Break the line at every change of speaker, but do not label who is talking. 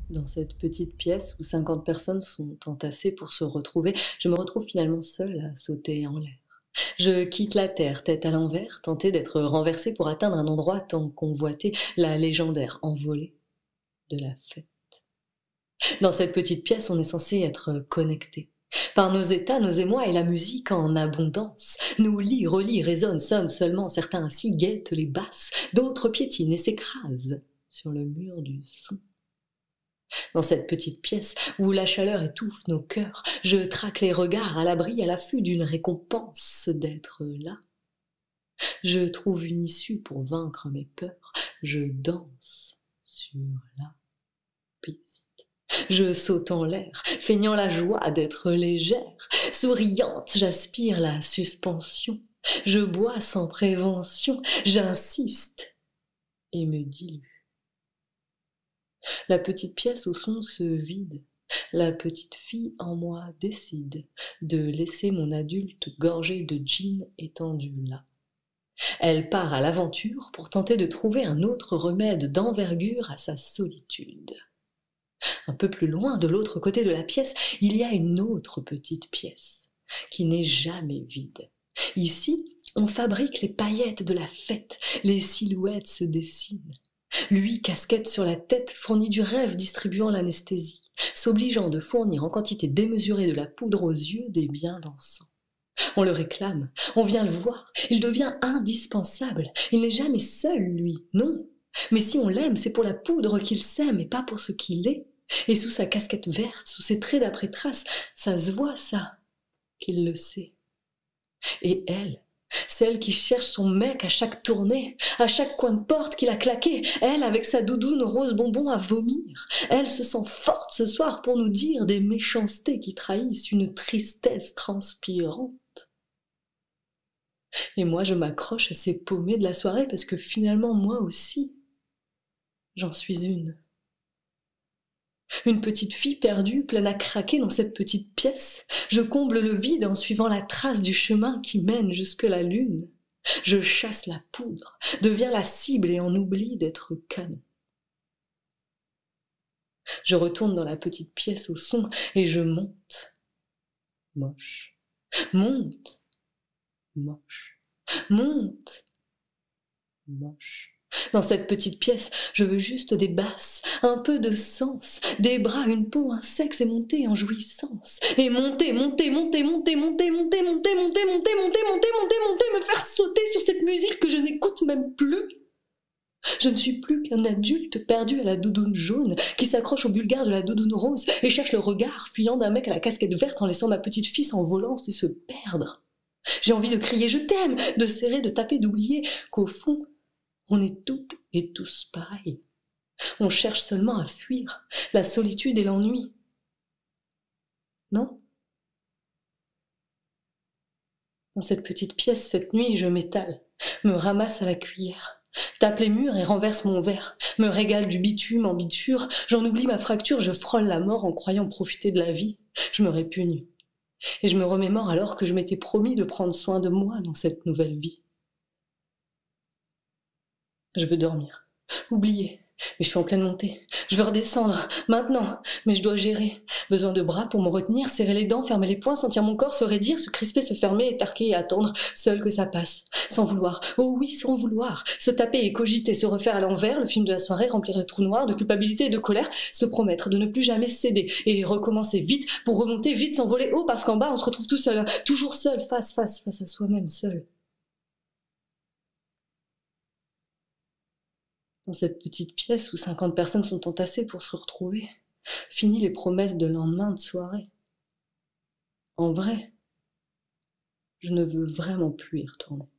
Dans cette petite pièce où 50 personnes sont entassées pour se retrouver, je me retrouve finalement seule à sauter en l'air. Je quitte la terre, tête à l'envers, tentée d'être renversée pour atteindre un endroit tant convoité, la légendaire envolée de la fête. Dans cette petite pièce, on est censé être connecté. Par nos états, nos émois et la musique en abondance. Nous lit, relit, résonnent, sonnent seulement. Certains assis guettent les basses, d'autres piétinent et s'écrasent sur le mur du son. Dans cette petite pièce où la chaleur étouffe nos cœurs, je traque les regards à l'abri, à l'affût d'une récompense d'être là. Je trouve une issue pour vaincre mes peurs. Je danse sur la piste. Je saute en l'air, feignant la joie d'être légère. Souriante, j'aspire la suspension. Je bois sans prévention, j'insiste et me dilue. La petite pièce au son se vide. La petite fille en moi décide de laisser mon adulte gorgé de gin étendu là. Elle part à l'aventure pour tenter de trouver un autre remède d'envergure à sa solitude. Un peu plus loin, de l'autre côté de la pièce, il y a une autre petite pièce qui n'est jamais vide. Ici, on fabrique les paillettes de la fête, les silhouettes se dessinent. Lui, casquette sur la tête, fournit du rêve distribuant l'anesthésie, s'obligeant de fournir en quantité démesurée de la poudre aux yeux des biens dansants. On le réclame, on vient le voir, il devient indispensable. Il n'est jamais seul, lui, non. Mais si on l'aime, c'est pour la poudre qu'il s'aime et pas pour ce qu'il est. Et sous sa casquette verte, sous ses traits d'après-trace, ça se voit, ça, qu'il le sait. Et elle, celle qui cherche son mec à chaque tournée, à chaque coin de porte qu'il a claqué, elle avec sa doudoune rose bonbon à vomir, elle se sent forte ce soir pour nous dire des méchancetés qui trahissent une tristesse transpirante. Et moi je m'accroche à ces paumées de la soirée parce que finalement moi aussi, j'en suis une. Une petite fille perdue, pleine à craquer dans cette petite pièce. Je comble le vide en suivant la trace du chemin qui mène jusque la lune. Je chasse la poudre, deviens la cible et en oublie d'être canon. Je retourne dans la petite pièce au son et je monte. Moche. Monte. Moche. Monte. Moche. Dans cette petite pièce, je veux juste des basses, un peu de sens, des bras, une peau, un sexe et monter en jouissance. Et monter, monter, monter, monter, monter, monter, monter, monter, monter, monter, monter, monter, monter, me faire sauter sur cette musique que je n'écoute même plus. Je ne suis plus qu'un adulte perdu à la doudoune jaune qui s'accroche au bulgare de la doudoune rose et cherche le regard fuyant d'un mec à la casquette verte en laissant ma petite fille s'envolant et se perdre. J'ai envie de crier « je t'aime », de serrer, de taper, d'oublier qu'au fond, on est toutes et tous pareils. On cherche seulement à fuir la solitude et l'ennui. Non? Dans cette petite pièce, cette nuit, je m'étale, me ramasse à la cuillère, tape les murs et renverse mon verre, me régale du bitume en biture, j'en oublie ma fracture, je frôle la mort en croyant profiter de la vie. Je me répugne. Et je me remémore alors que je m'étais promis de prendre soin de moi dans cette nouvelle vie. Je veux dormir, oublier, mais je suis en pleine montée. Je veux redescendre, maintenant, mais je dois gérer. Besoin de bras pour me retenir, serrer les dents, fermer les poings, sentir mon corps se raidir, se crisper, se fermer, étarquer et attendre, seul que ça passe. Sans vouloir, oh oui, sans vouloir. Se taper et cogiter, se refaire à l'envers, le film de la soirée, remplir les trous noirs de culpabilité et de colère, se promettre de ne plus jamais céder et recommencer vite pour remonter vite, s'envoler haut parce qu'en bas on se retrouve tout seul, toujours seul, face à soi-même, seul. Dans cette petite pièce où 50 personnes sont entassées pour se retrouver, fini les promesses de lendemain de soirée. En vrai, je ne veux vraiment plus y retourner.